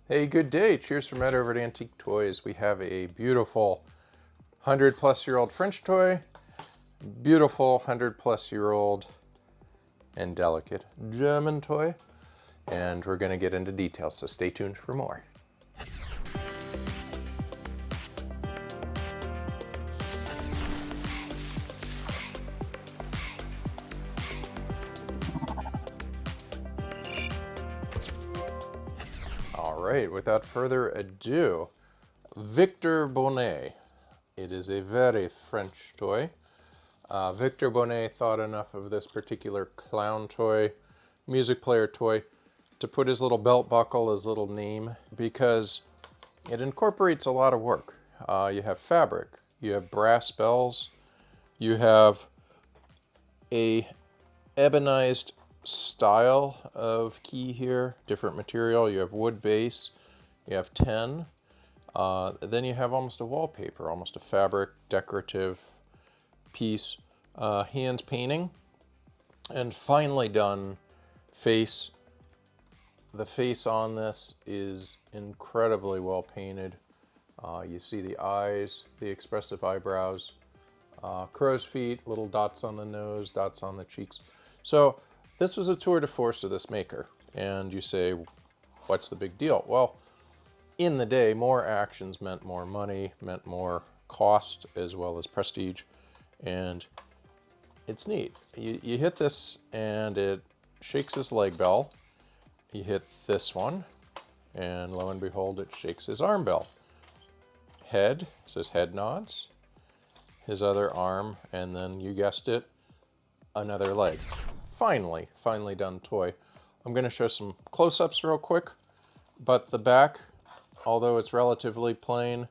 Hey, good day. Cheers from Ed over at Antique Toys. We have a beautiful 100-plus-year-old French toy, beautiful 100-plus-year-old and delicate German toy, and we're going to get into details, so stay tuned for more. All right, without further ado, Victor Bonnet. It is a very French toy. Victor Bonnet thought enough of this particular clown toy, music player toy, to put his little belt buckle, his little name, because it incorporates a lot of work. You have fabric, you have brass bells, you have a ebonized style of key here, different material. You have wood base, you have tin, then you have almost a wallpaper, almost a fabric decorative piece, hand painting, and finely done face. The face on this is incredibly well painted. You see the eyes, the expressive eyebrows, crow's feet, little dots on the nose, dots on the cheeks. So this was a tour de force of this maker. And you say, what's the big deal? Well, in the day, more actions meant more money, meant more cost, as well as prestige. And it's neat. You hit this and it shakes his leg bell. You hit this one and lo and behold, it shakes his arm bell. Head, says head nods. His other arm, and then you guessed it, another leg. Finally done toy. I'm going to show some close-ups real quick, but the back, although it's relatively plain,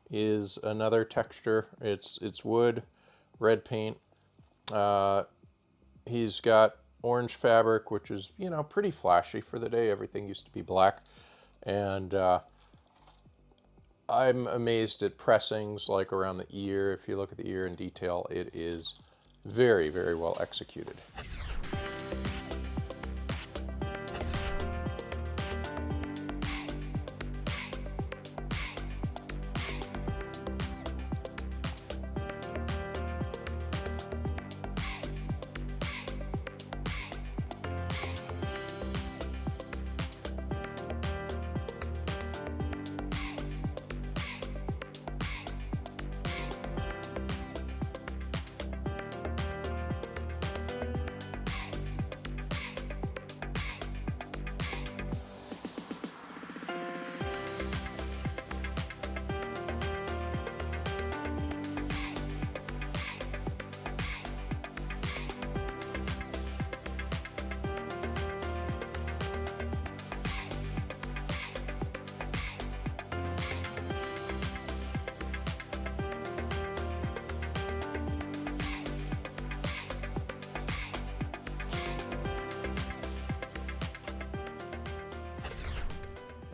is another texture. It's wood, red paint. He's got orange fabric, which is, you know, pretty flashy for the day. Everything used to be black. And I'm amazed at pressings like around the ear. If you look at the ear in detail, it is very, very well executed.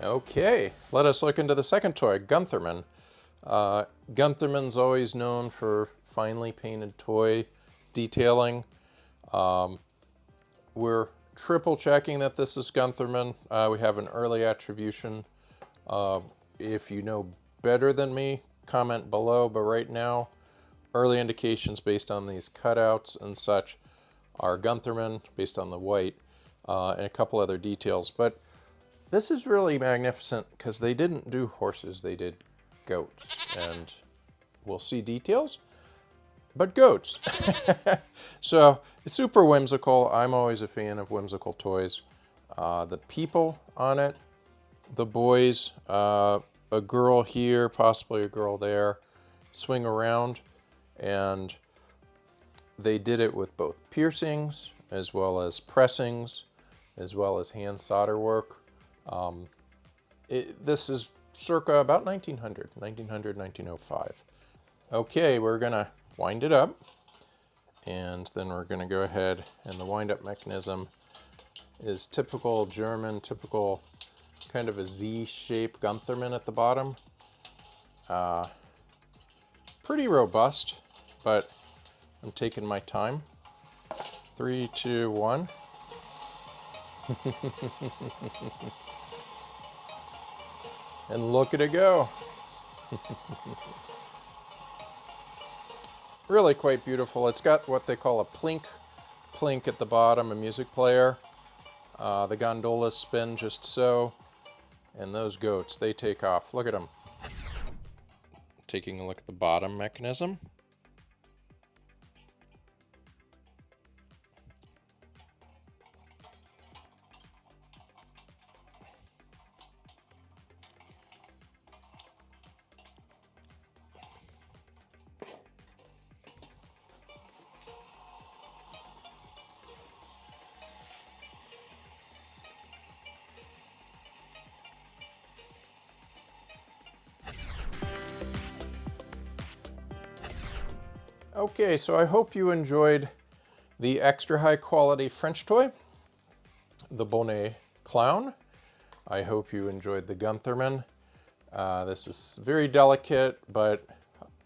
Okay, let us look into the second toy, Gunthermann. Gunthermann's always known for finely painted toy detailing. We're triple checking that this is Gunthermann. We have an early attribution. If you know better than me, comment below, but right now, early indications based on these cutouts and such are Gunthermann, based on the white, and a couple other details. But this is really magnificent because they didn't do horses, they did goats. And we'll see details, but goats. So it's super whimsical. I'm always a fan of whimsical toys. The people on it, the boys, a girl here, possibly a girl there, swing around, and they did it with both piercings as well as pressings, as well as hand solder work. This is circa about 1900, 1905. Okay, we're gonna wind it up, and then we're gonna go ahead, and the wind-up mechanism is typical German, typical kind of a Z-shaped Gunthermann at the bottom. Pretty robust, but I'm taking my time. 3, 2, 1. And look at it go. Really quite beautiful. It's got what they call a plink at the bottom, a music player. The gondolas spin just so. And those goats, they take off. Look at them. Taking a look at the bottom mechanism. Okay, so I hope you enjoyed the extra high quality French toy, the Bonnet clown. I hope you enjoyed the Gunthermann. This is very delicate, but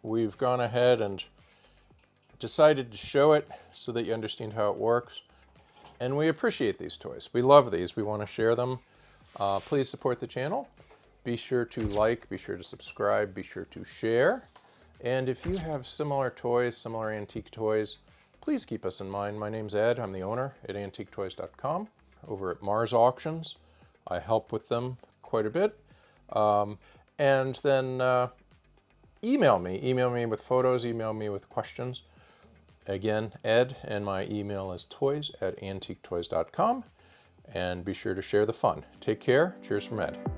we've gone ahead and decided to show it so that you understand how it works. And we appreciate these toys. We love these. We want to share them. Please support the channel. Be sure to like, be sure to subscribe, be sure to share. And if you have similar toys, similar antique toys, please keep us in mind. My name's Ed. I'm the owner at AntiqueToys.com over at Mars Auctions. I help with them quite a bit. And then email me with photos, email me with questions. Again, Ed, and my email is toys@AntiqueToys.com. And be sure to share the fun. Take care. Cheers from Ed.